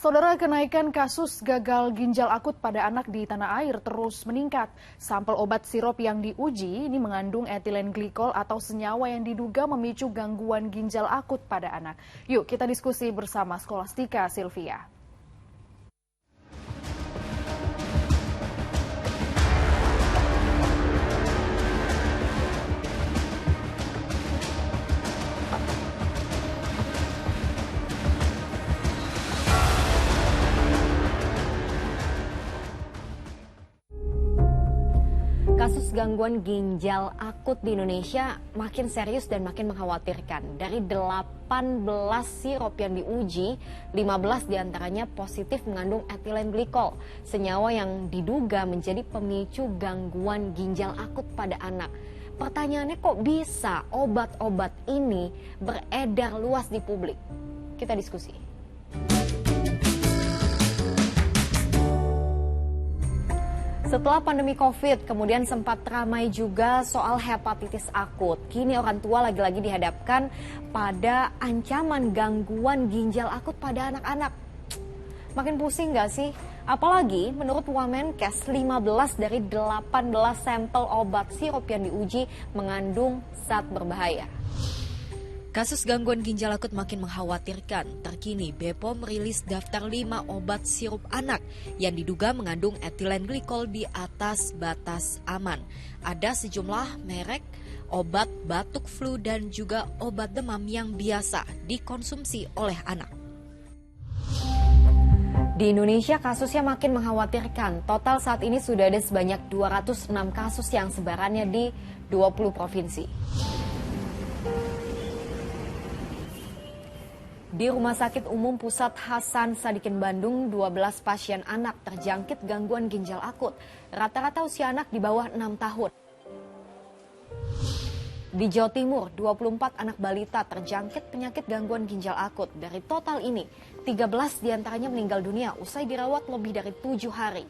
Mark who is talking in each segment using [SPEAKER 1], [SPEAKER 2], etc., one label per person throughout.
[SPEAKER 1] Saudara, kenaikan kasus gagal ginjal akut pada anak di tanah air terus meningkat. Sampel obat sirop yang diuji ini mengandung etilen glikol atau senyawa yang diduga memicu gangguan ginjal akut pada anak. Yuk kita diskusi bersama Skolastika Silvia.
[SPEAKER 2] Kasus gangguan ginjal akut di Indonesia makin serius dan makin mengkhawatirkan. Dari 18 sirop yang diuji, 15 diantaranya positif mengandung etilen glikol, senyawa yang diduga menjadi pemicu gangguan ginjal akut pada anak. Pertanyaannya, kok bisa obat-obat ini beredar luas di publik? Kita diskusi. Setelah pandemi COVID, kemudian sempat ramai juga soal hepatitis akut. Kini orang tua lagi-lagi dihadapkan pada ancaman gangguan ginjal akut pada anak-anak. Makin pusing nggak sih? Apalagi menurut Wamenkes, 15 dari 18 sampel obat sirop yang diuji mengandung zat berbahaya. Kasus gangguan ginjal akut makin mengkhawatirkan. Terkini, BPOM merilis daftar 5 obat sirup anak yang diduga mengandung etilen glikol di atas batas aman. Ada sejumlah merek obat batuk flu dan juga obat demam yang biasa dikonsumsi oleh anak. Di Indonesia kasusnya makin mengkhawatirkan. Total saat ini sudah ada sebanyak 206 kasus yang sebarannya di 20 provinsi. Di Rumah Sakit Umum Pusat Hasan Sadikin Bandung, 12 pasien anak terjangkit gangguan ginjal akut. Rata-rata usia anak di bawah 6 tahun. Di Jawa Timur, 24 anak balita terjangkit penyakit gangguan ginjal akut. Dari total ini, 13 diantaranya meninggal dunia usai dirawat lebih dari 7 hari.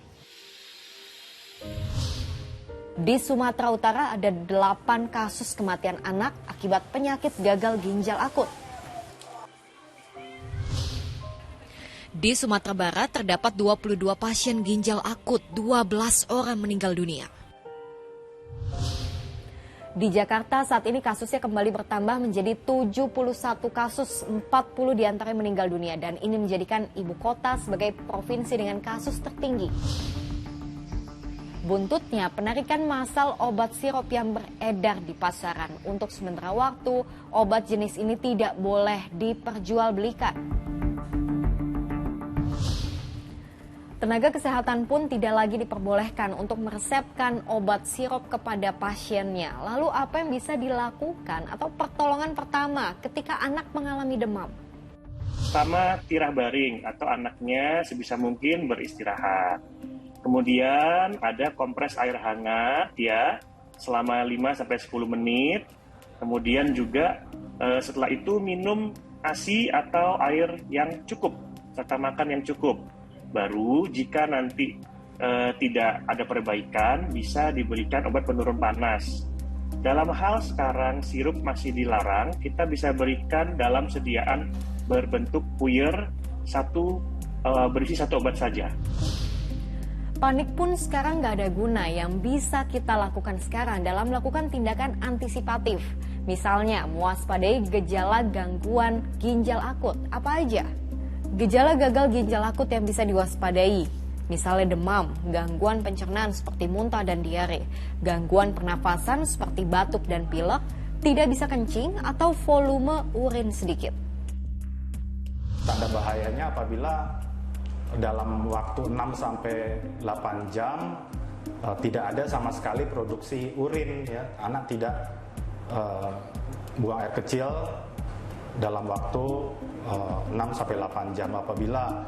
[SPEAKER 2] Di Sumatera Utara ada 8 kasus kematian anak akibat penyakit gagal ginjal akut. Di Sumatera Barat terdapat 22 pasien ginjal akut, 12 orang meninggal dunia. Di Jakarta saat ini kasusnya kembali bertambah menjadi 71 kasus, 40 diantaranya meninggal dunia, dan ini menjadikan ibu kota sebagai provinsi dengan kasus tertinggi. Buntutnya, penarikan massal obat sirop yang beredar di pasaran. Untuk sementara waktu, obat jenis ini tidak boleh diperjualbelikan. Tenaga kesehatan pun tidak lagi diperbolehkan untuk meresepkan obat sirop kepada pasiennya. Lalu apa yang bisa dilakukan atau pertolongan pertama ketika anak mengalami demam?
[SPEAKER 3] Pertama, tirah baring atau anaknya sebisa mungkin beristirahat. Kemudian ada kompres air hangat ya selama 5-10 menit. Kemudian juga setelah itu minum ASI atau air yang cukup serta makan yang cukup. Baru jika nanti tidak ada perbaikan, bisa diberikan obat penurun panas. Dalam hal sekarang sirup masih dilarang, kita bisa berikan dalam sediaan berbentuk puyer berisi satu obat saja.
[SPEAKER 2] Panik pun sekarang nggak ada guna. Yang bisa kita lakukan sekarang dalam melakukan tindakan antisipatif. Misalnya mewaspadai gejala gangguan ginjal akut. Apa aja? Gejala gagal ginjal akut yang bisa diwaspadai, misalnya demam, gangguan pencernaan seperti muntah dan diare, gangguan pernafasan seperti batuk dan pilek, tidak bisa kencing atau volume urin sedikit.
[SPEAKER 4] Tanda bahayanya apabila dalam waktu 6-8 jam tidak ada sama sekali produksi urin, ya. Anak tidak buang air kecil dalam waktu 6-8 jam. Apabila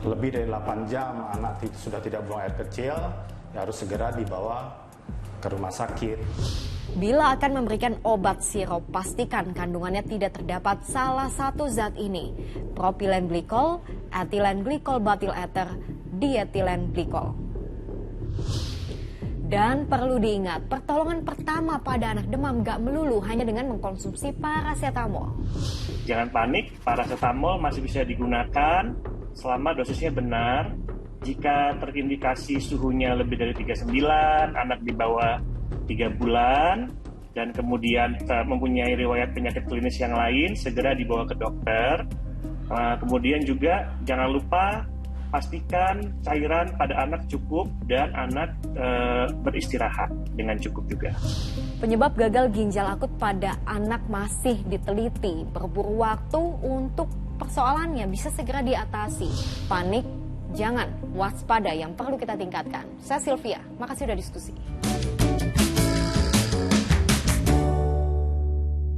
[SPEAKER 4] lebih dari 8 jam anak sudah tidak buang air kecil, ya harus segera dibawa ke rumah sakit.
[SPEAKER 2] Bila akan memberikan obat sirop, pastikan kandungannya tidak terdapat salah satu zat ini: propilen glikol, etilen glikol butyl ether, dietilen glikol. Dan perlu diingat, pertolongan pertama pada anak demam gak melulu hanya dengan mengkonsumsi paracetamol.
[SPEAKER 3] Jangan panik, paracetamol masih bisa digunakan selama dosisnya benar. Jika terindikasi suhunya lebih dari 39, anak di bawah 3 bulan, dan kemudian mempunyai riwayat penyakit klinis yang lain, segera dibawa ke dokter. Kemudian juga jangan lupa pastikan cairan pada anak cukup dan anak beristirahat dengan cukup juga.
[SPEAKER 2] Penyebab gagal ginjal akut pada anak masih diteliti. Berburu waktu untuk persoalannya bisa segera diatasi. Panik, jangan, waspada yang perlu kita tingkatkan. Saya Sylvia, makasih sudah diskusi.